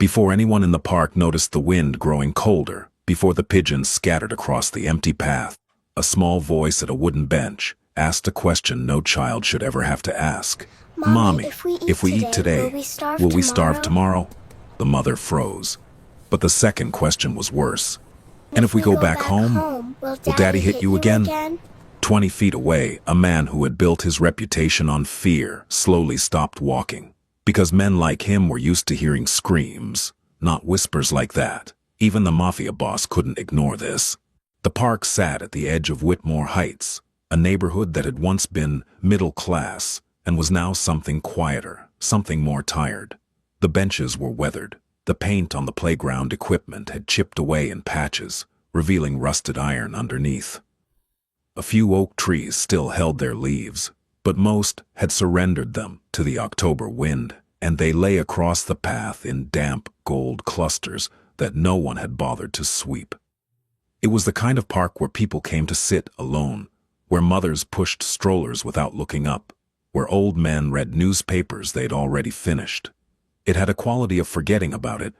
Before anyone in the park noticed the wind growing colder, before the pigeons scattered across the empty path, a small voice at a wooden bench asked a question no child should ever have to ask. Mommy, If we eat today, will we starve tomorrow? The mother froze. But the second question was worse. And if we go back home, will Daddy hit you again? 20 feet away, a man who had built his reputation on fear slowly stopped walking. Because men like him were used to hearing screams, not whispers like that. Even the mafia boss couldn't ignore this. The park sat at the edge of Whitmore Heights, a neighborhood that had once been middle class and was now something quieter, something more tired. The benches were weathered. The paint on the playground equipment had chipped away in patches, revealing rusted iron underneath. A few oak trees still held their leaves, but most had surrendered them to the October wind, and they lay across the path in damp gold clusters that no one had bothered to sweep. It was the kind of park where people came to sit alone, where mothers pushed strollers without looking up, where old men read newspapers they'd already finished. It had a quality of forgetting about it,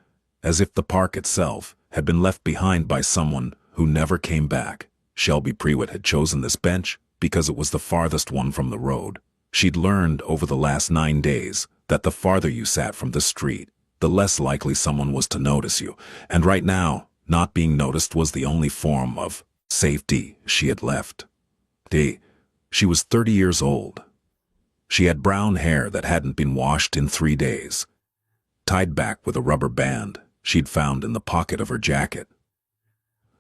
as if the park itself had been left behind by someone who never came back. Shelby Prewitt had chosen this bench because it was the farthest one from the road. She'd learned over the last 9 days that the farther you sat from the street, the less likely someone was to notice you, and right now, not being noticed was the only form of safety she had left. She was 30 years old. She had brown hair that hadn't been washed in 3 days, tied back with a rubber band she'd found in the pocket of her jacket.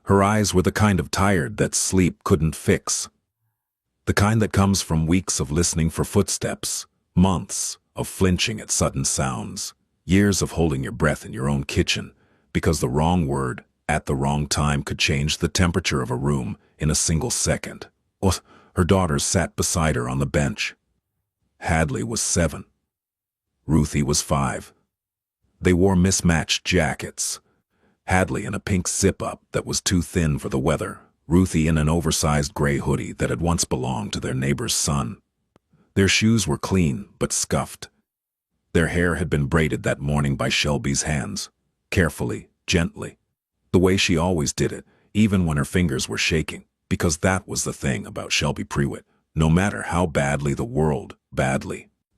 Her eyes were the kind of tired that sleep couldn't fix. The kind that comes from weeks of listening for footsteps, months of flinching at sudden sounds, years of holding your breath in your own kitchen, because the wrong word at the wrong time could change the temperature of a room in a single second. Her daughters sat beside her on the bench. Hadley was 7. Ruthie was 5. They wore mismatched jackets. Hadley in a pink zip-up that was too thin for the weather, Ruthie in an oversized gray hoodie that had once belonged to their neighbor's son. Their shoes were clean but scuffed. Their hair had been braided that morning by Shelby's hands, carefully, gently, the way she always did it, even when her fingers were shaking, because that was the thing about Shelby Prewitt. No matter how badly the world,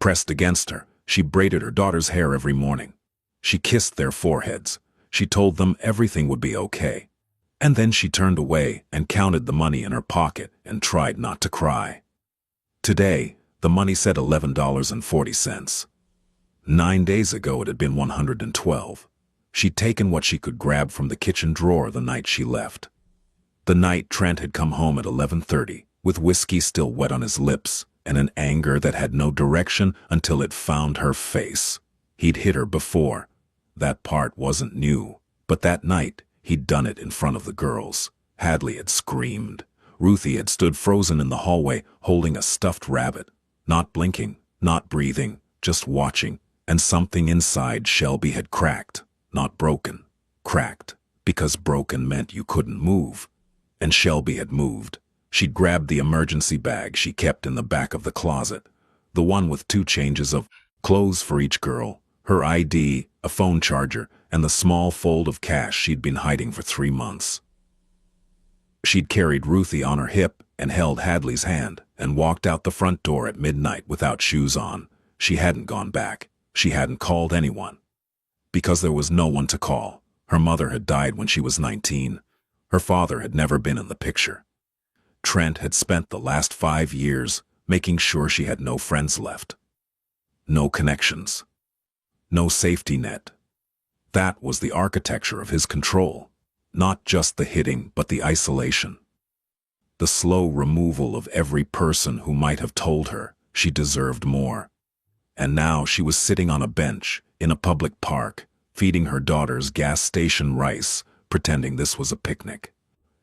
pressed against her, she braided her daughter's hair every morning. She kissed their foreheads. She told them everything would be okay. And then she turned away and counted the money in her pocket and tried not to cry. Today, the money said $11.40. 9 days ago it had been $112. She'd taken what she could grab from the kitchen drawer the night she left. The night Trent had come home at 11:30, with whiskey still wet on his lips and an anger that had no direction until it found her face. He'd hit her before. That part wasn't new, but that night he'd done it in front of the girls. Hadley had screamed. Ruthie had stood frozen in the hallway holding a stuffed rabbit, not blinking, not breathing, just watching, and something inside Shelby had cracked, not broken, cracked, because broken meant you couldn't move. And Shelby had moved. She'd grabbed the emergency bag she kept in the back of the closet, the one with 2 changes of clothes for each girl, her ID, a phone charger, and the small fold of cash she'd been hiding for 3 months. She'd carried Ruthie on her hip and held Hadley's hand and walked out the front door at midnight without shoes on. She hadn't gone back. She hadn't called anyone. Because there was no one to call. Her mother had died when she was 19. Her father had never been in the picture. Trent had spent the last 5 years making sure she had no friends left. No connections. No safety net. That was the architecture of his control. Not just the hitting, but the isolation. The slow removal of every person who might have told her she deserved more. And now she was sitting on a bench in a public park, feeding her daughters gas station rice, pretending this was a picnic.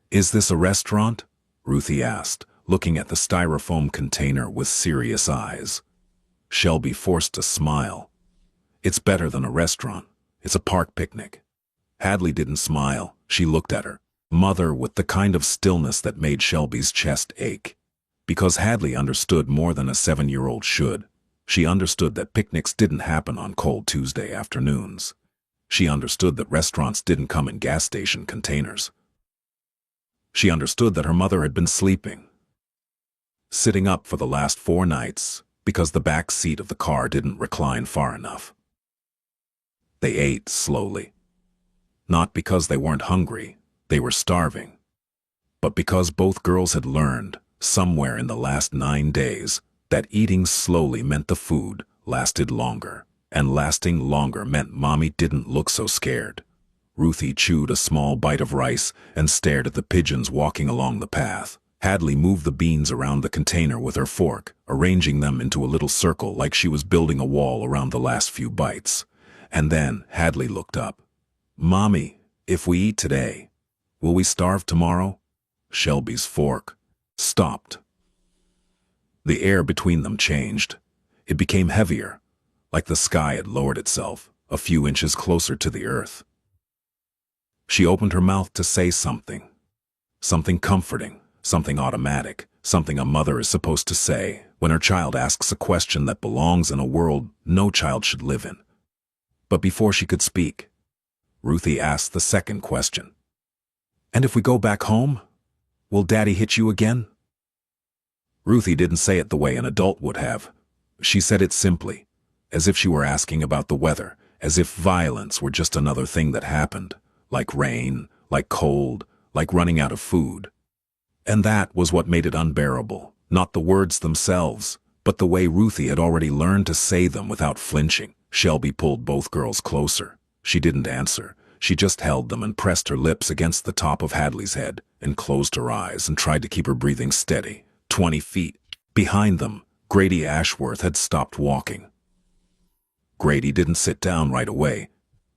"Is this a restaurant?" Ruthie asked, looking at the styrofoam container with serious eyes. Shelby forced a smile. "It's better than a restaurant. It's a park picnic." Hadley didn't smile. She looked at her mother with the kind of stillness that made Shelby's chest ache. Because Hadley understood more than a 7-year-old should. She understood that picnics didn't happen on cold Tuesday afternoons. She understood that restaurants didn't come in gas station containers. She understood that her mother had been sleeping, sitting up for the last 4 nights because the back seat of the car didn't recline far enough. They ate slowly. Not because they weren't hungry, they were starving, but because both girls had learned, somewhere in the last 9 days, that eating slowly meant the food lasted longer, and lasting longer meant Mommy didn't look so scared. Ruthie chewed a small bite of rice and stared at the pigeons walking along the path. Hadley moved the beans around the container with her fork, arranging them into a little circle like she was building a wall around the last few bites. And then Hadley looked up. "Mommy, if we eat today, will we starve tomorrow?" Shelby's fork stopped. The air between them changed. It became heavier, like the sky had lowered itself a few inches closer to the earth. She opened her mouth to say something. Something comforting, something automatic, something a mother is supposed to say when her child asks a question that belongs in a world no child should live in. But before she could speak, Ruthie asked the second question. "And if we go back home, will Daddy hit you again?" Ruthie didn't say it the way an adult would have. She said it simply, as if she were asking about the weather, as if violence were just another thing that happened, like rain, like cold, like running out of food. And that was what made it unbearable, not the words themselves, but the way Ruthie had already learned to say them without flinching. Shelby pulled both girls closer. She didn't answer. She just held them and pressed her lips against the top of Hadley's head and closed her eyes and tried to keep her breathing steady. 20 feet behind them, Grady Ashworth had stopped walking. Grady didn't sit down right away.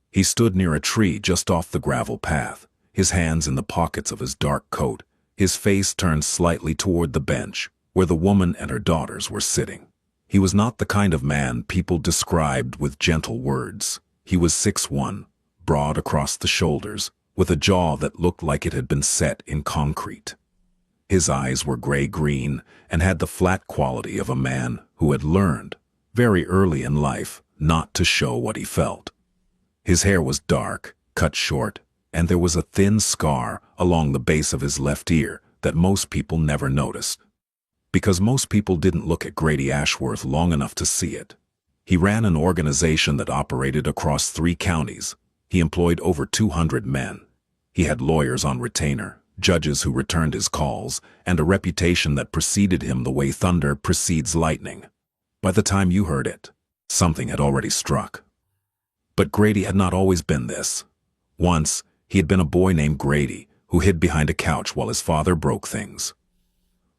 He stood near a tree just off the gravel path, his hands in the pockets of his dark coat, his face turned slightly toward the bench where the woman and her daughters were sitting. He was not the kind of man people described with gentle words. He was 6'1", broad across the shoulders, with a jaw that looked like it had been set in concrete. His eyes were gray-green and had the flat quality of a man who had learned, very early in life, not to show what he felt. His hair was dark, cut short, and there was a thin scar along the base of his left ear that most people never noticed. Because most people didn't look at Grady Ashworth long enough to see it. He ran an organization that operated across 3 counties. He employed over 200 men. He had lawyers on retainer, judges who returned his calls, and a reputation that preceded him the way thunder precedes lightning. By the time you heard it, something had already struck. But Grady had not always been this. Once, he had been a boy named Grady who hid behind a couch while his father broke things.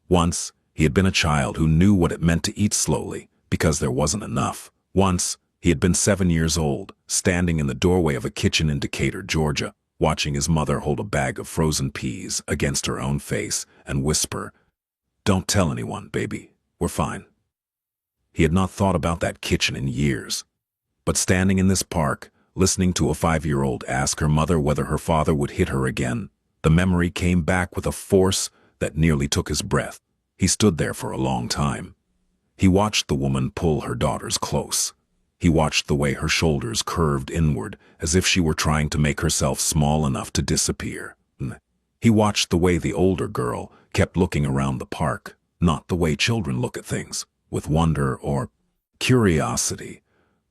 Once, he had been a child who knew what it meant to eat slowly because there wasn't enough. Once, he had been 7 years old, standing in the doorway of a kitchen in Decatur, Georgia, watching his mother hold a bag of frozen peas against her own face and whisper, "Don't tell anyone, baby. We're fine." He had not thought about that kitchen in years. But standing in this park, listening to a 5-year-old ask her mother whether her father would hit her again, the memory came back with a force that nearly took his breath. He stood there for a long time. He watched the woman pull her daughters close. He watched the way her shoulders curved inward as if she were trying to make herself small enough to disappear. He watched the way the older girl kept looking around the park, not the way children look at things, with wonder or curiosity,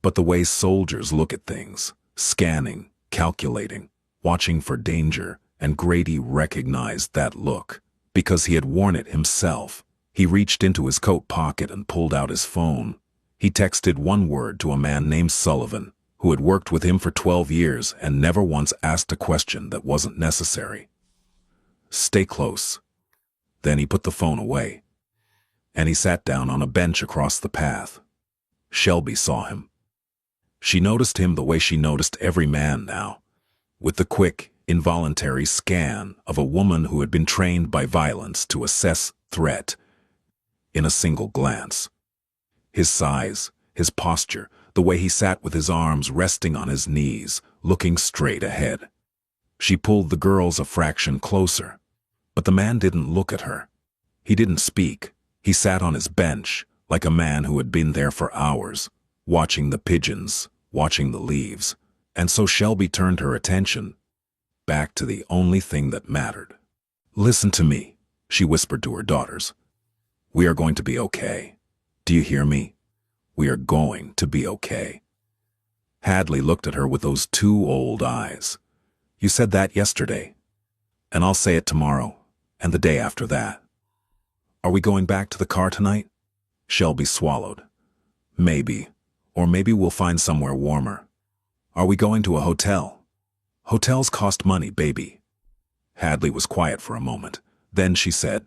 but the way soldiers look at things, scanning, calculating, watching for danger, and Grady recognized that look because he had worn it himself. He reached into his coat pocket and pulled out his phone. He texted one word to a man named Sullivan, who had worked with him for 12 years and never once asked a question that wasn't necessary. "Stay close." Then he put the phone away, and he sat down on a bench across the path. Shelby saw him. She noticed him the way she noticed every man now, with the quick, involuntary scan of a woman who had been trained by violence to assess threat in a single glance. His size, his posture, the way he sat with his arms resting on his knees, looking straight ahead. She pulled the girls a fraction closer, but the man didn't look at her. He didn't speak. He sat on his bench, like a man who had been there for hours, watching the pigeons, watching the leaves, And so Shelby turned her attention back to the only thing that mattered. "Listen to me," she whispered to her daughters. "We are going to be okay. Do you hear me? We are going to be okay." Hadley looked at her with those two old eyes. "You said that yesterday, and I'll say it tomorrow, and the day after that. Are we going back to the car tonight?" Shelby swallowed. "Maybe, or maybe we'll find somewhere warmer. Are we going to a hotel? Hotels cost money, baby." Hadley was quiet for a moment. Then she said,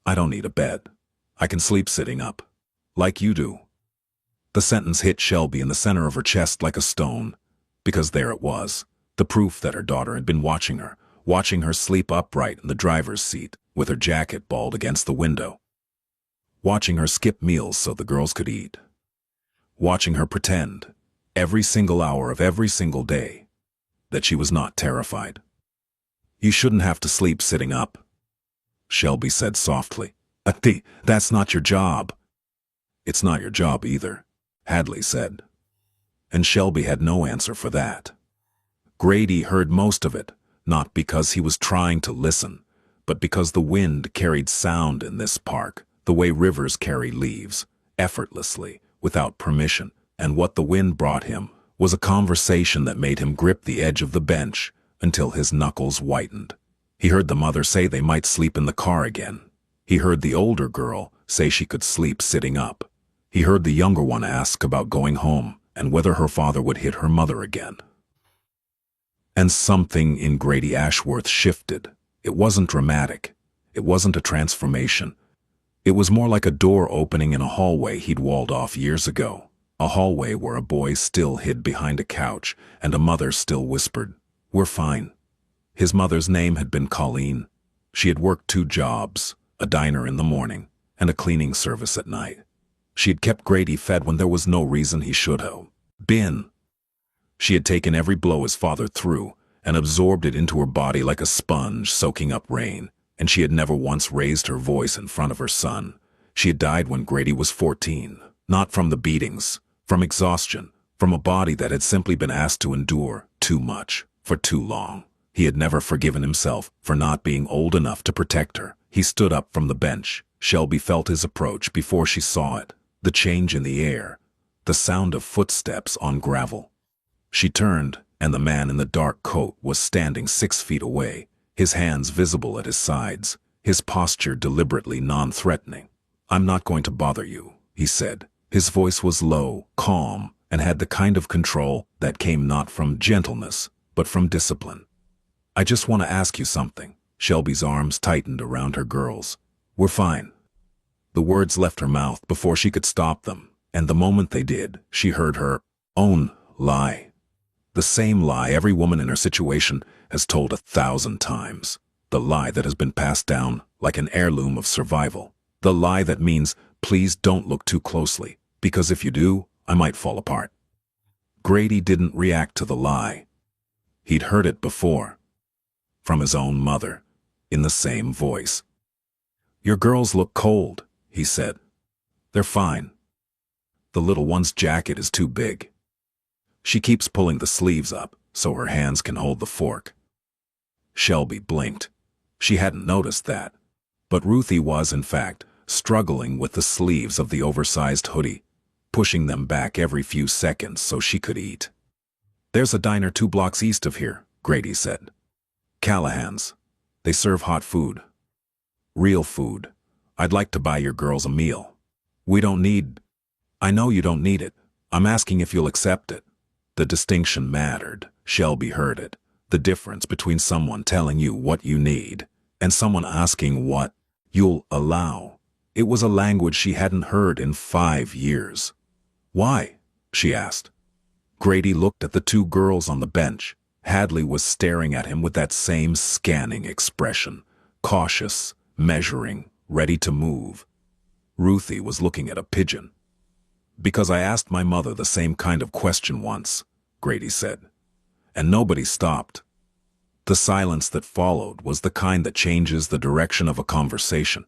"I don't need a bed. I can sleep sitting up. Like you do." The sentence hit Shelby in the center of her chest like a stone, because there it was, the proof that her daughter had been watching her sleep upright in the driver's seat, with her jacket balled against the window. Watching her skip meals so the girls could eat. Watching her pretend, every single hour of every single day, that she was not terrified. "You shouldn't have to sleep sitting up," Shelby said softly. That's not your job." "It's not your job either," Hadley said. And Shelby had no answer for that. Grady heard most of it, not because he was trying to listen, but because the wind carried sound in this park, the way rivers carry leaves, effortlessly, without permission, and what the wind brought him was a conversation that made him grip the edge of the bench until his knuckles whitened. He heard the mother say they might sleep in the car again. He heard the older girl say she could sleep sitting up. He heard the younger one ask about going home and whether her father would hit her mother again. And something in Grady Ashworth shifted. It wasn't dramatic. It wasn't a transformation. It was more like a door opening in a hallway he'd walled off years ago. A hallway where a boy still hid behind a couch and a mother still whispered, "We're fine." His mother's name had been Colleen. She had worked 2 jobs, a diner in the morning and a cleaning service at night. She had kept Grady fed when there was no reason he should have been. She had taken every blow his father threw and absorbed it into her body like a sponge soaking up rain, and she had never once raised her voice in front of her son. She had died when Grady was 14, not from the beatings, from exhaustion, from a body that had simply been asked to endure too much for too long. He had never forgiven himself for not being old enough to protect her. He stood up from the bench. Shelby felt his approach before she saw it, the change in the air, the sound of footsteps on gravel. She turned, and the man in the dark coat was standing 6 feet away, his hands visible at his sides, his posture deliberately non-threatening. "I'm not going to bother you," he said. His voice was low, calm, and had the kind of control that came not from gentleness, but from discipline. "I just want to ask you something." Shelby's arms tightened around her girls. "We're fine." The words left her mouth before she could stop them, and the moment they did, she heard her own lie. The same lie every woman in her situation has told 1,000 times. The lie that has been passed down like an heirloom of survival. The lie that means, "Please don't look too closely, because if you do, I might fall apart." Grady didn't react to the lie. He'd heard it before. From his own mother, in the same voice. "Your girls look cold," he said. "They're fine. The little one's jacket is too big. She keeps pulling the sleeves up so her hands can hold the fork." Shelby blinked. She hadn't noticed that. But Ruthie was, in fact, struggling with the sleeves of the oversized hoodie, pushing them back every few seconds so she could eat. "There's a diner 2 blocks east of here," Grady said. "Callahan's. They serve hot food. Real food. I'd like to buy your girls a meal." "We don't need—" "I know you don't need it. I'm asking if you'll accept it." The distinction mattered. Shelby heard it. The difference between someone telling you what you need and someone asking what you'll allow. It was a language she hadn't heard in 5 years. "Why?" she asked. Grady looked at the 2 girls on the bench. Hadley was staring at him with that same scanning expression, cautious, measuring, ready to move. Ruthie was looking at a pigeon. "Because I asked my mother the same kind of question once," Grady said. And nobody stopped. The silence that followed was the kind that changes the direction of a conversation.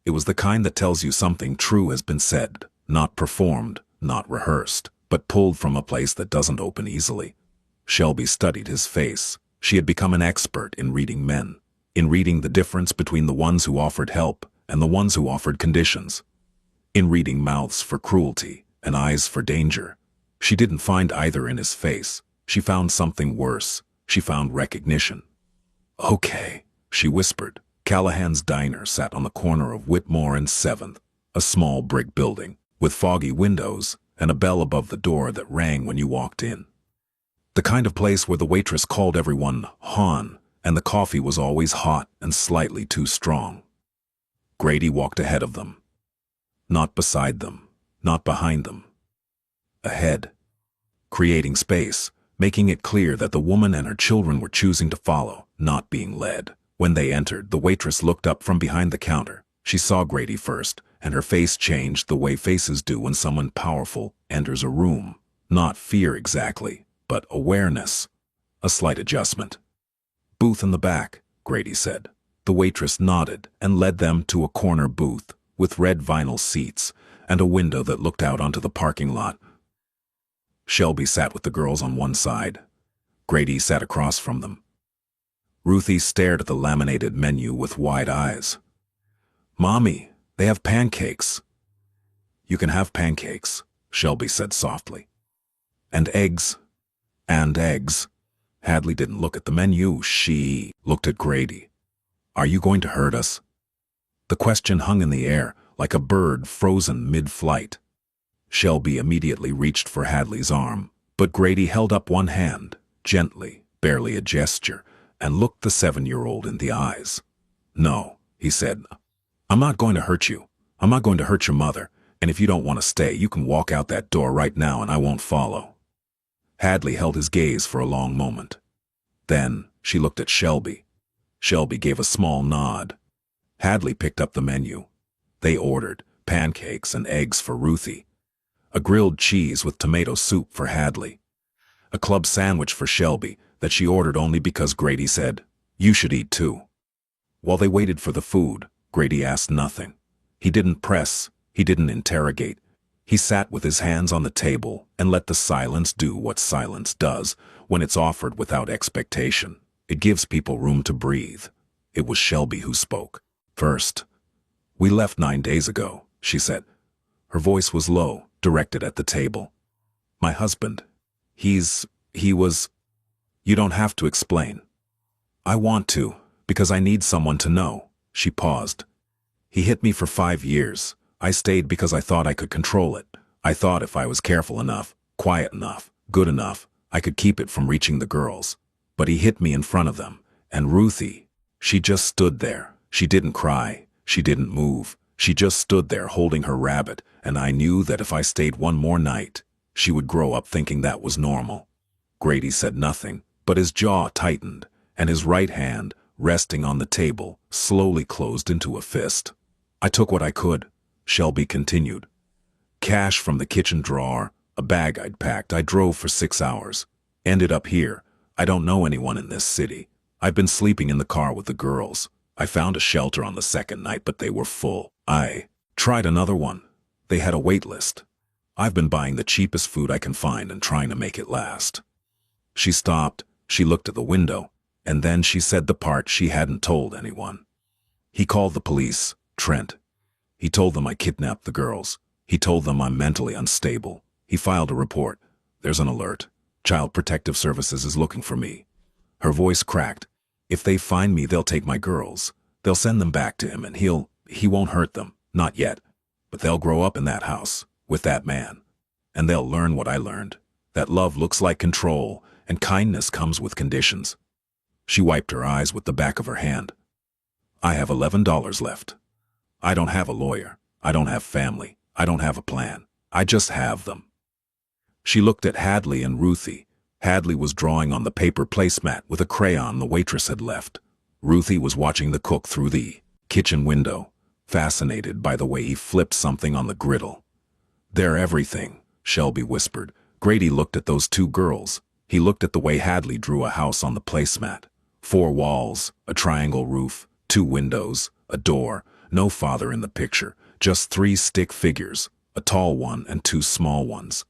It was the kind that tells you something true has been said, not performed, not rehearsed, but pulled from a place that doesn't open easily. Shelby studied his face. She had become an expert in reading men, in reading the difference between the ones who offered help and the ones who offered conditions, in reading mouths for cruelty and eyes for danger. She didn't find either in his face. She found something worse. She found recognition. "Okay," she whispered. Callahan's diner sat on the corner of Whitmore and 7th, a small brick building with foggy windows and a bell above the door that rang when you walked in. The kind of place where the waitress called everyone "Hon," and the coffee was always hot and slightly too strong. Grady walked ahead of them. Not beside them, not behind them. Ahead. Creating space, making it clear that the woman and her children were choosing to follow, not being led. When they entered, the waitress looked up from behind the counter. She saw Grady first, and her face changed the way faces do when someone powerful enters a room. Not fear exactly, but awareness. A slight adjustment. "Booth in the back," Grady said. The waitress nodded and led them to a corner booth with red vinyl seats and a window that looked out onto the parking lot. Shelby sat with the girls on one side. Grady sat across from them. Ruthie stared at the laminated menu with wide eyes. "Mommy, they have pancakes." "You can have pancakes," Shelby said softly. "And eggs." "And eggs." Hadley didn't look at the menu. She looked at Grady. "Are you going to hurt us?" The question hung in the air, like a bird frozen mid-flight. Shelby immediately reached for Hadley's arm, but Grady held up one hand, gently, barely a gesture, and looked the 7-year-old in the eyes. "No," he said. "I'm not going to hurt you. I'm not going to hurt your mother, and if you don't want to stay, you can walk out that door right now and I won't follow." Hadley held his gaze for a long moment. Then she looked at Shelby. Shelby gave a small nod. Hadley picked up the menu. They ordered pancakes and eggs for Ruthie, a grilled cheese with tomato soup for Hadley, a club sandwich for Shelby that she ordered only because Grady said, "You should eat too." While they waited for the food, Grady asked nothing. He didn't press, he didn't interrogate. He sat with his hands on the table and let the silence do what silence does when it's offered without expectation. It gives people room to breathe. It was Shelby who spoke. "First, we left 9 days ago," she said. Her voice was low, directed at the table. "My husband, he was... You don't have to explain." "I want to, because I need someone to know." She paused. "He hit me for 5 years. I stayed because I thought I could control it. I thought if I was careful enough, quiet enough, good enough, I could keep it from reaching the girls. But he hit me in front of them. And Ruthie, she just stood there. She didn't cry. She didn't move. She just stood there holding her rabbit, and I knew that if I stayed one more night, she would grow up thinking that was normal." Grady said nothing, but his jaw tightened, and his right hand, resting on the table, slowly closed into a fist. "I took what I could," Shelby continued. "Cash from the kitchen drawer, a bag I'd packed. I drove for 6 hours. Ended up here. I don't know anyone in this city. I've been sleeping in the car with the girls. I found a shelter on the second night, but they were full. I tried another one. They had a wait list. I've been buying the cheapest food I can find and trying to make it last." She stopped. She looked at the window, and then she said the part she hadn't told anyone. "He called the police, Trent. He told them I kidnapped the girls. He told them I'm mentally unstable. He filed a report. There's an alert. Child Protective Services is looking for me." Her voice cracked. "If they find me, they'll take my girls. They'll send them back to him, and he won't hurt them. Not yet. But they'll grow up in that house, with that man. And they'll learn what I learned. That love looks like control, and kindness comes with conditions." She wiped her eyes with the back of her hand. "I have $11 left. I don't have a lawyer. I don't have family. I don't have a plan. I just have them." She looked at Hadley and Ruthie. Hadley was drawing on the paper placemat with a crayon the waitress had left. Ruthie was watching the cook through the kitchen window, fascinated by the way he flipped something on the griddle. "They're everything," Shelby whispered. Grady looked at those 2 girls. He looked at the way Hadley drew a house on the placemat. 4 walls, a triangle roof, 2 windows, a door, no father in the picture, just 3 stick figures, a tall one and 2 small ones.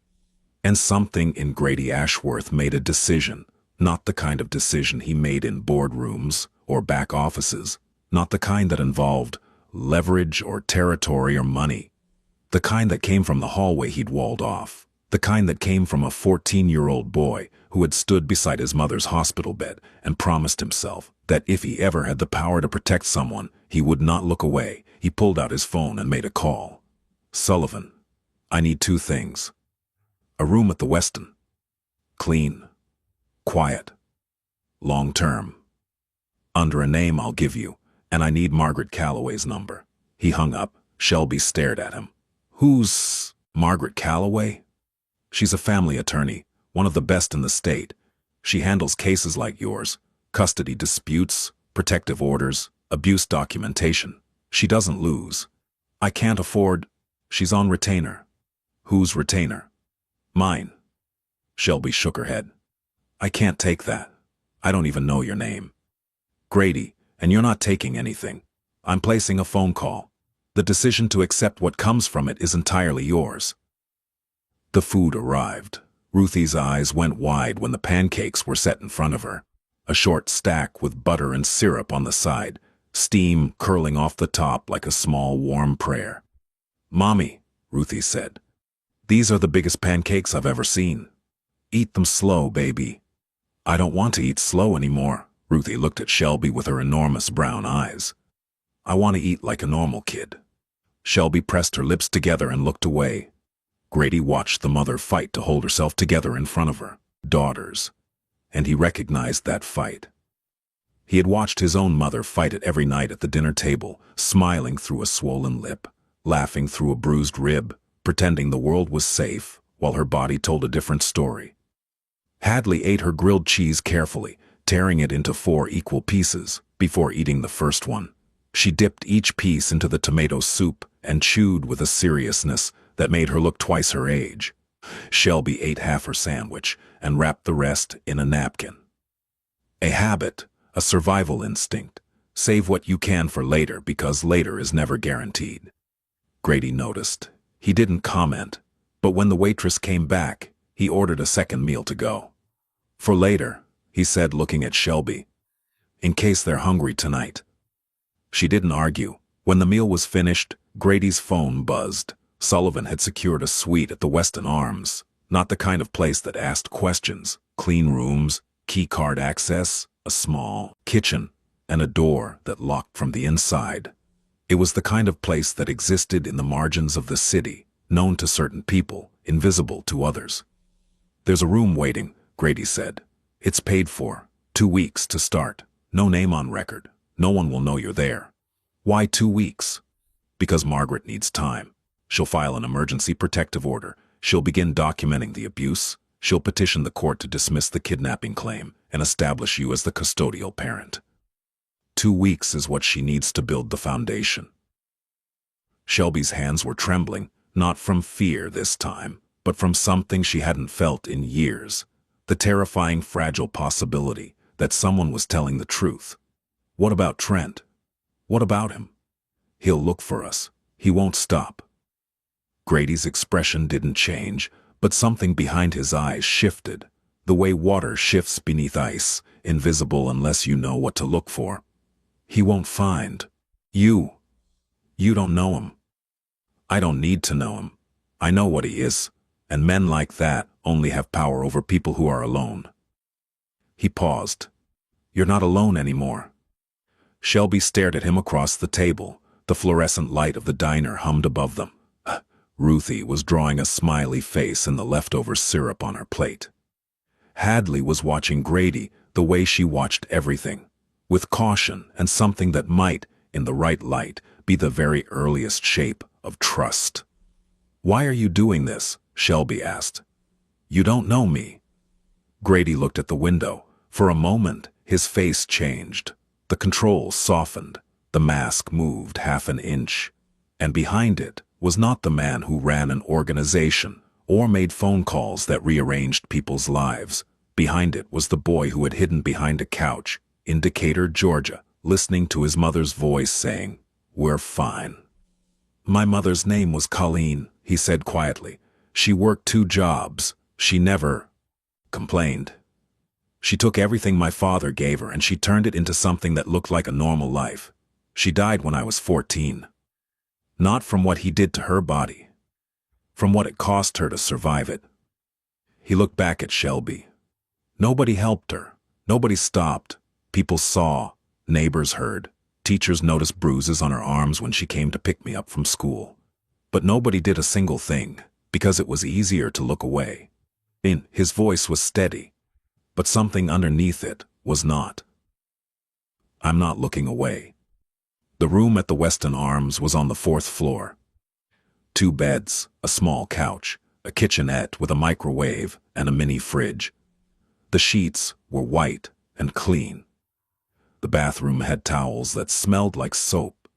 And something in Grady Ashworth made a decision. Not the kind of decision he made in boardrooms or back offices. Not the kind that involved leverage or territory or money. The kind that came from the hallway he'd walled off. The kind that came from a 14-year-old boy who had stood beside his mother's hospital bed and promised himself that if he ever had the power to protect someone, he would not look away. He pulled out his phone and made a call. Sullivan, I need 2 things. A room at the Westin. Clean. Quiet. Long-term. Under a name I'll give you, and I need Margaret Calloway's number. He hung up. Shelby stared at him. Who's Margaret Calloway? She's a family attorney, one of the best in the state. She handles cases like yours, custody disputes, protective orders, abuse documentation. She doesn't lose. I can't afford. She's on retainer. Whose retainer? Mine. Shelby shook her head. I can't take that. I don't even know your name. Grady, and you're not taking anything. I'm placing a phone call. The decision to accept what comes from it is entirely yours. The food arrived. Ruthie's eyes went wide when the pancakes were set in front of her. A short stack with butter and syrup on the side, steam curling off the top like a small warm prayer. Mommy, Ruthie said, these are the biggest pancakes I've ever seen. Eat them slow, baby. I don't want to eat slow anymore. Ruthie looked at Shelby with her enormous brown eyes. I want to eat like a normal kid. Shelby pressed her lips together and looked away. Grady watched the mother fight to hold herself together in front of her daughters, and he recognized that fight. He had watched his own mother fight it every night at the dinner table, smiling through a swollen lip, laughing through a bruised rib, pretending the world was safe while her body told a different story. Hadley ate her grilled cheese carefully, tearing it into 4 equal pieces before eating the first one. She dipped each piece into the tomato soup and chewed with a seriousness that made her look twice her age. Shelby ate half her sandwich and wrapped the rest in a napkin. A habit, a survival instinct. Save what you can for later because later is never guaranteed. Grady noticed. He didn't comment, but when the waitress came back, he ordered a second meal to go. For later, he said, looking at Shelby, in case they're hungry tonight. She didn't argue. When the meal was finished, Grady's phone buzzed. Sullivan had secured a suite at the Westin Arms, not the kind of place that asked questions. Clean rooms, key card access, a small kitchen, and a door that locked from the inside. It was the kind of place that existed in the margins of the city, known to certain people, invisible to others. There's a room waiting, Grady said. It's paid for. 2 weeks to start. No name on record. No one will know you're there. Why 2 weeks? Because Margaret needs time. She'll file an emergency protective order. She'll begin documenting the abuse. She'll petition the court to dismiss the kidnapping claim and establish you as the custodial parent. 2 weeks is what she needs to build the foundation. Shelby's hands were trembling, not from fear this time, but from something she hadn't felt in years. The terrifying, fragile possibility that someone was telling the truth. What about Trent? What about him? He'll look for us. He won't stop. Grady's expression didn't change, but something behind his eyes shifted, the way water shifts beneath ice, invisible unless you know what to look for. He won't find you. You don't know him. I don't need to know him. I know what he is, and men like that only have power over people who are alone. He paused. You're not alone anymore. Shelby stared at him across the table. The fluorescent light of the diner hummed above them. Ruthie was drawing a smiley face in the leftover syrup on her plate. Hadley was watching Grady the way she watched everything, with caution and something that might, in the right light, be the very earliest shape of trust. Why are you doing this? Shelby asked. You don't know me. Grady looked at the window. For a moment, his face changed. The controls softened. The mask moved half an inch. And behind it was not the man who ran an organization or made phone calls that rearranged people's lives. Behind it was the boy who had hidden behind a couch in Decatur, Georgia, listening to his mother's voice saying, "We're fine." My mother's name was Colleen, he said quietly. She worked 2 jobs. She never complained. She took everything my father gave her and she turned it into something that looked like a normal life. She died when I was 14. Not from what he did to her body. From what it cost her to survive it. He looked back at Shelby. Nobody helped her. Nobody stopped. People saw. Neighbors heard. Teachers noticed bruises on her arms when she came to pick me up from school. But nobody did a single thing, because it was easier to look away. His voice was steady, but something underneath it was not. I'm not looking away. The room at the Weston Arms was on the 4th floor. 2 beds, a small couch, a kitchenette with a microwave and a mini fridge. The sheets were white and clean. The bathroom had towels that smelled like soap.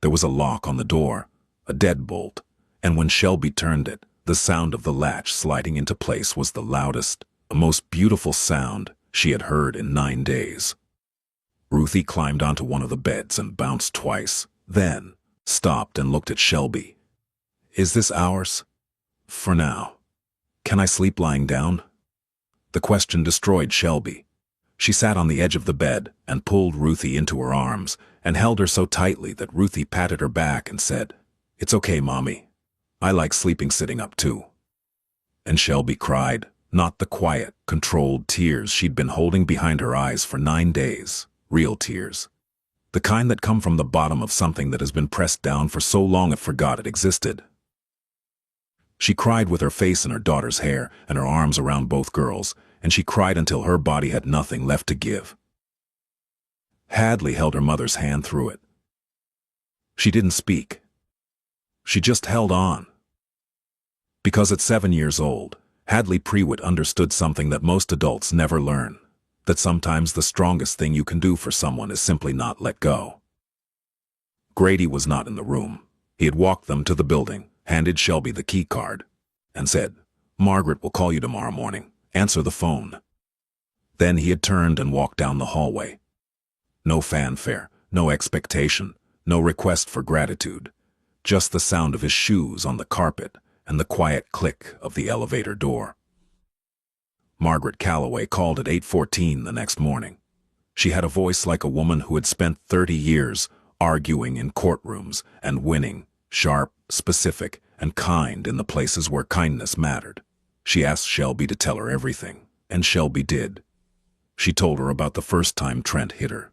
There was a lock on the door, a deadbolt, and when Shelby turned it, the sound of the latch sliding into place was the loudest, the most beautiful sound she had heard in 9 days. Ruthie climbed onto one of the beds and bounced twice, then stopped and looked at Shelby. Is this ours? For now. Can I sleep lying down? The question destroyed Shelby. She sat on the edge of the bed and pulled Ruthie into her arms and held her so tightly that Ruthie patted her back and said, "It's okay, Mommy. I like sleeping sitting up too." And Shelby cried, not the quiet, controlled tears she'd been holding behind her eyes for 9 days. Real tears. The kind that come from the bottom of something that has been pressed down for so long it forgot it existed. She cried with her face in her daughter's hair and her arms around both girls, and she cried until her body had nothing left to give. Hadley held her mother's hand through it. She didn't speak. She just held on. Because at 7 years old, Hadley Prewitt understood something that most adults never learn. That sometimes the strongest thing you can do for someone is simply not let go. Grady was not in the room. He had walked them to the building, handed Shelby the key card, and said, "Margaret will call you tomorrow morning. Answer the phone." Then he had turned and walked down the hallway. No fanfare, no expectation, no request for gratitude. Just the sound of his shoes on the carpet and the quiet click of the elevator door. Margaret Calloway called at 8:14 the next morning. She had a voice like a woman who had spent 30 years arguing in courtrooms and winning, sharp, specific, and kind in the places where kindness mattered. She asked Shelby to tell her everything, and Shelby did. She told her about the first time Trent hit her.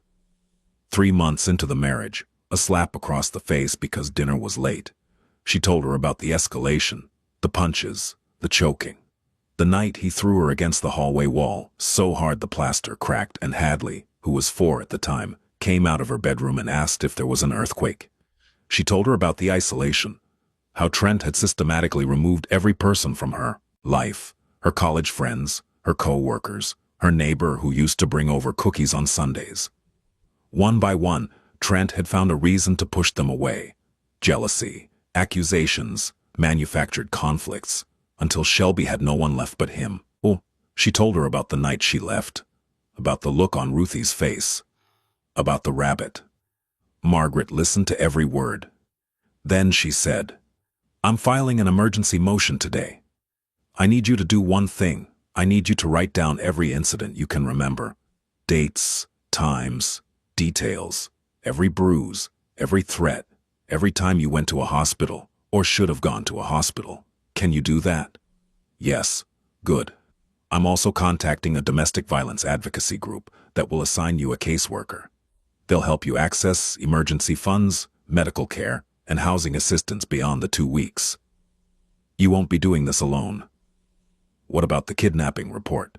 3 months into the marriage, a slap across the face because dinner was late. She told her about the escalation, the punches, the choking. The night he threw her against the hallway wall, so hard the plaster cracked, and Hadley, who was 4 at the time, came out of her bedroom and asked if there was an earthquake. She told her about the isolation, how Trent had systematically removed every person from her life, her college friends, her co-workers, her neighbor who used to bring over cookies on Sundays. One by one, Trent had found a reason to push them away. Jealousy, accusations, manufactured conflicts, until Shelby had no one left but him. Oh, she told her about the night she left, about the look on Ruthie's face, about the rabbit. Margaret listened to every word. Then she said, "I'm filing an emergency motion today. I need you to do one thing. I need you to write down every incident you can remember. Dates, times, details, every bruise, every threat, every time you went to a hospital or should have gone to a hospital. Can you do that?" "Yes." "Good. I'm also contacting a domestic violence advocacy group that will assign you a caseworker. They'll help you access emergency funds, medical care, and housing assistance beyond the 2 weeks. You won't be doing this alone." "What about the kidnapping report?"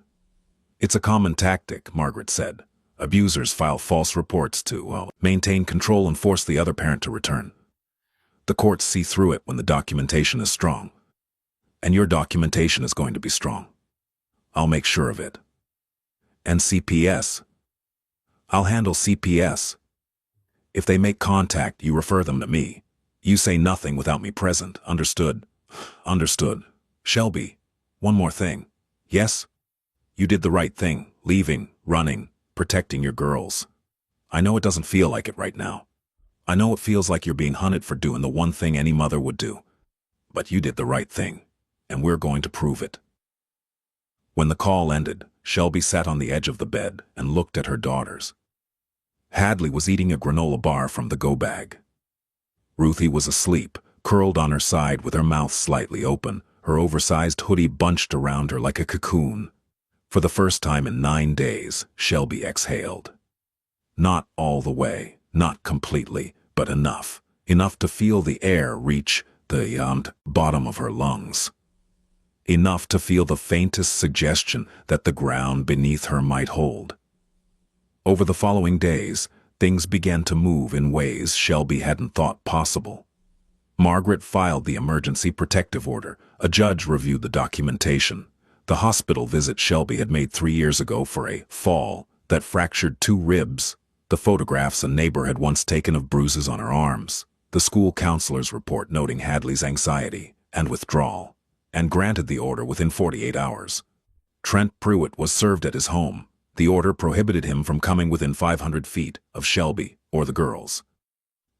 "It's a common tactic," Margaret said. "Abusers file false reports to maintain control and force the other parent to return. The courts see through it when the documentation is strong. And your documentation is going to be strong. I'll make sure of it." "And CPS?" "I'll handle CPS. If they make contact, you refer them to me. You say nothing without me present. Understood?" "Understood." "Shelby, one more thing." "Yes?" "You did the right thing, leaving, running, protecting your girls. I know it doesn't feel like it right now. I know it feels like you're being hunted for doing the one thing any mother would do. But you did the right thing, and we're going to prove it." When the call ended, Shelby sat on the edge of the bed and looked at her daughters. Hadley was eating a granola bar from the go bag. Ruthie was asleep, curled on her side with her mouth slightly open, her oversized hoodie bunched around her like a cocoon. For the first time in 9 days, Shelby exhaled. Not all the way, not completely, but enough. Enough to feel the air reach the bottom of her lungs. Enough to feel the faintest suggestion that the ground beneath her might hold. Over the following days, things began to move in ways Shelby hadn't thought possible. Margaret filed the emergency protective order. A judge reviewed the documentation. The hospital visit Shelby had made 3 years ago for a fall that fractured 2 ribs. The photographs a neighbor had once taken of bruises on her arms. The school counselor's report noting Hadley's anxiety and withdrawal, and granted the order within 48 hours. Trent Pruitt was served at his home. The order prohibited him from coming within 500 feet of Shelby or the girls.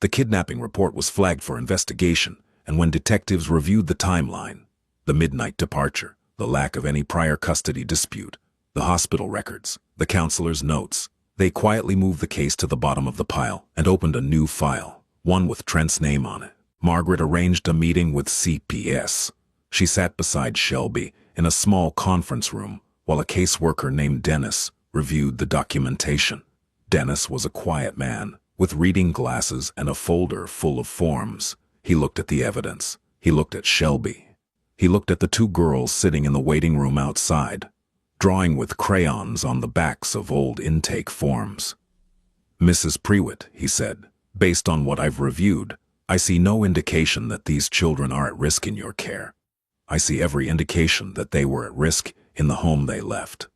The kidnapping report was flagged for investigation, and when detectives reviewed the timeline, the midnight departure, the lack of any prior custody dispute, the hospital records, the counselor's notes, they quietly moved the case to the bottom of the pile and opened a new file, one with Trent's name on it. Margaret arranged a meeting with CPS. She sat beside Shelby in a small conference room while a caseworker named Dennis reviewed the documentation. Dennis was a quiet man, with reading glasses and a folder full of forms. He looked at the evidence. He looked at Shelby. He looked at the 2 girls sitting in the waiting room outside, drawing with crayons on the backs of old intake forms. "Mrs. Pruitt," he said, "based on what I've reviewed, I see no indication that these children are at risk in your care. I see every indication that they were at risk in the home they left."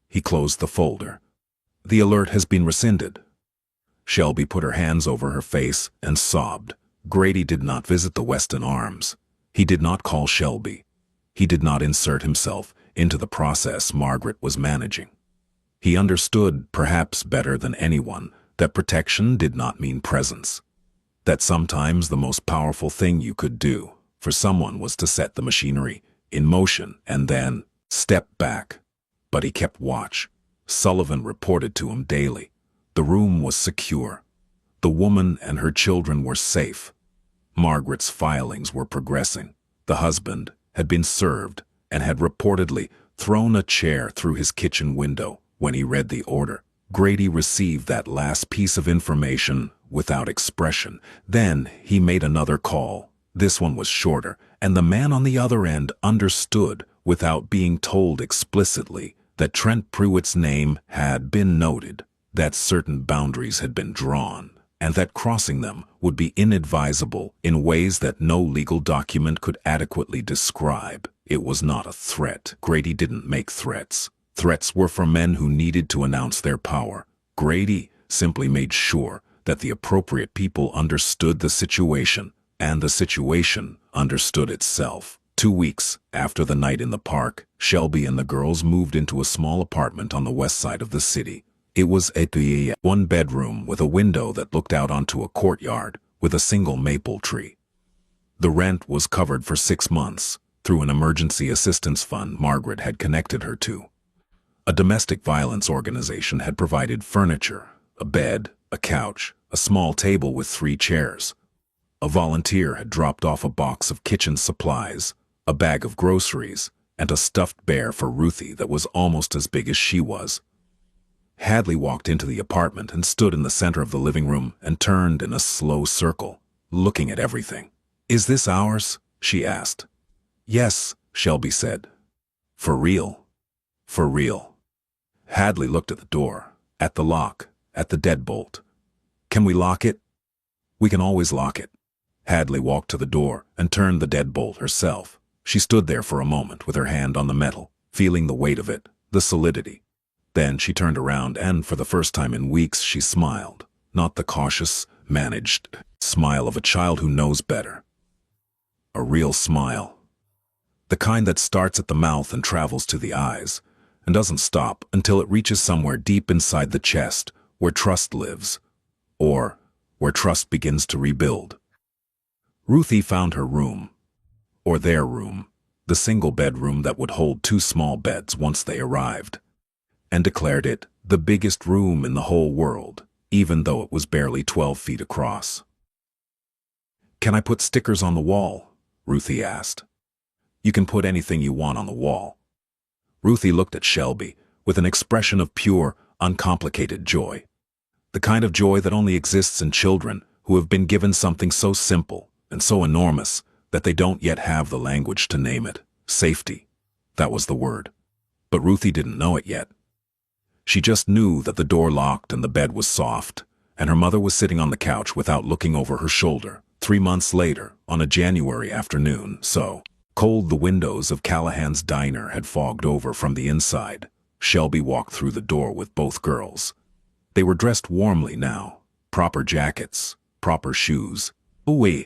He closed the folder. "The alert has been rescinded." Shelby put her hands over her face and sobbed. Grady did not visit the Weston Arms. He did not call Shelby. He did not insert himself into the process Margaret was managing. He understood, perhaps better than anyone, that protection did not mean presence. That sometimes the most powerful thing you could do for someone was to set the machinery in motion and then step back. But he kept watch. Sullivan reported to him daily. The room was secure. The woman and her children were safe. Margaret's filings were progressing. The husband had been served and had reportedly thrown a chair through his kitchen window when he read the order. Grady received that last piece of information without expression. Then he made another call. This one was shorter, and the man on the other end understood without being told explicitly that Trent Pruitt's name had been noted, that certain boundaries had been drawn, and that crossing them would be inadvisable in ways that no legal document could adequately describe. It was not a threat. Grady didn't make threats. Threats were for men who needed to announce their power. Grady simply made sure that the appropriate people understood the situation, and the situation understood itself. 2 weeks after the night in the park, Shelby and the girls moved into a small apartment on the west side of the city. It was a 1-bedroom with a window that looked out onto a courtyard with a single maple tree. The rent was covered for 6 months through an emergency assistance fund Margaret had connected her to. A domestic violence organization had provided furniture, a bed, a couch, a small table with 3 chairs. A volunteer had dropped off a box of kitchen supplies, a bag of groceries, and a stuffed bear for Ruthie that was almost as big as she was. Hadley walked into the apartment and stood in the center of the living room and turned in a slow circle, looking at everything. "Is this ours?" she asked. "Yes," Shelby said. "For real?" "For real." Hadley looked at the door, at the lock, at the deadbolt. "Can we lock it?" "We can always lock it." Hadley walked to the door and turned the deadbolt herself. She stood there for a moment with her hand on the metal, feeling the weight of it, the solidity. Then she turned around and, for the first time in weeks, she smiled. Not the cautious, managed smile of a child who knows better. A real smile. The kind that starts at the mouth and travels to the eyes, and doesn't stop until it reaches somewhere deep inside the chest, where trust lives, or where trust begins to rebuild. Ruthie found her room, or their room, the single bedroom that would hold 2 small beds once they arrived. and declared it the biggest room in the whole world, even though it was barely 12 feet across. "Can I put stickers on the wall?" Ruthie asked. "You can put anything you want on the wall." Ruthie looked at Shelby with an expression of pure, uncomplicated joy. The kind of joy that only exists in children who have been given something so simple and so enormous that they don't yet have the language to name it. Safety. That was the word. But Ruthie didn't know it yet. She just knew that the door locked and the bed was soft, and her mother was sitting on the couch without looking over her shoulder. 3 months later, on a January afternoon, so cold the windows of Callahan's diner had fogged over from the inside, Shelby walked through the door with both girls. They were dressed warmly now. Proper jackets, proper shoes.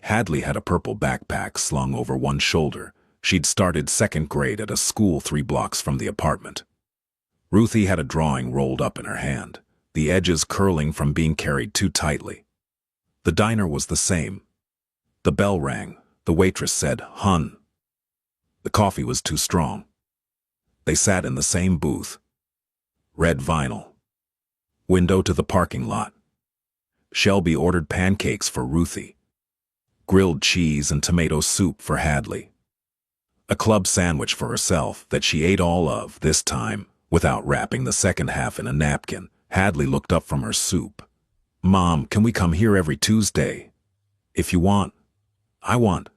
Hadley had a purple backpack slung over one shoulder. She'd started 2nd grade at a school 3 blocks from the apartment. Ruthie had a drawing rolled up in her hand, the edges curling from being carried too tightly. The diner was the same. The bell rang. The waitress said, "Hun." The coffee was too strong. They sat in the same booth. Red vinyl. Window to the parking lot. Shelby ordered pancakes for Ruthie. Grilled cheese and tomato soup for Hadley. A club sandwich for herself that she ate all of, this time, without wrapping the second half in a napkin. Hadley looked up from her soup. "Mom, can we come here every Tuesday?" "If you want." "I want."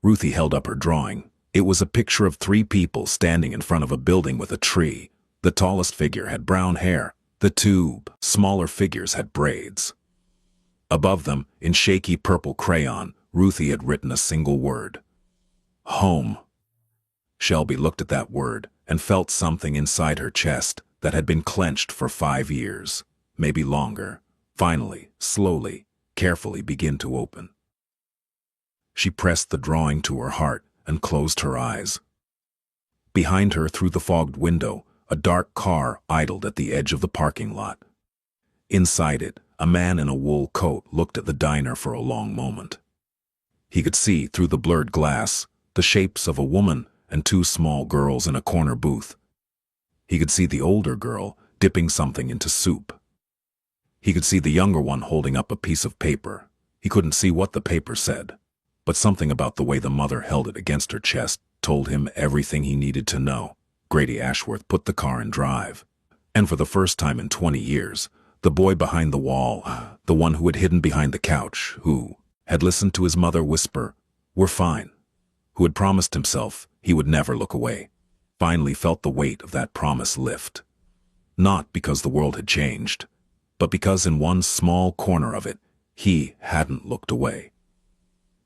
Ruthie held up her drawing. It was a picture of 3 people standing in front of a building with a tree. The tallest figure had brown hair. The 2 smaller figures had braids. Above them, in shaky purple crayon, Ruthie had written a single word. Home. Shelby looked at that word and felt something inside her chest that had been clenched for 5 years, maybe longer, finally, slowly, carefully begin to open. She pressed the drawing to her heart and closed her eyes. Behind her, through the fogged window, a dark car idled at the edge of the parking lot. Inside it, a man in a wool coat looked at the diner for a long moment. He could see, through the blurred glass, the shapes of a woman and 2 small girls in a corner booth. He could see the older girl dipping something into soup. He could see the younger one holding up a piece of paper. He couldn't see what the paper said, but something about the way the mother held it against her chest told him everything he needed to know. Grady Ashworth put the car in drive. And for the first time in 20 years, the boy behind the wall, the one who had hidden behind the couch, who had listened to his mother whisper, "We're fine," who had promised himself he would never look away, finally felt the weight of that promise lift. Not because the world had changed, but because in one small corner of it, he hadn't looked away.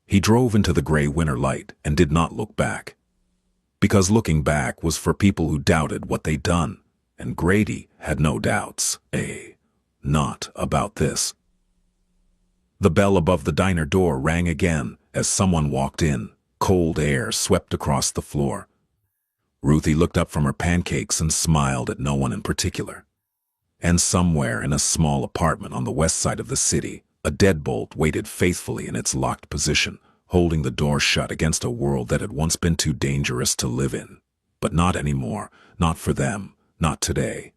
He drove into the gray winter light and did not look back. Because looking back was for people who doubted what they'd done, and Grady had no doubts. Not about this. The bell above the diner door rang again as someone walked in. Cold air swept across the floor. Ruthie looked up from her pancakes and smiled at no one in particular. And somewhere in a small apartment on the west side of the city, a deadbolt waited faithfully in its locked position, holding the door shut against a world that had once been too dangerous to live in. But not anymore, not for them, not today.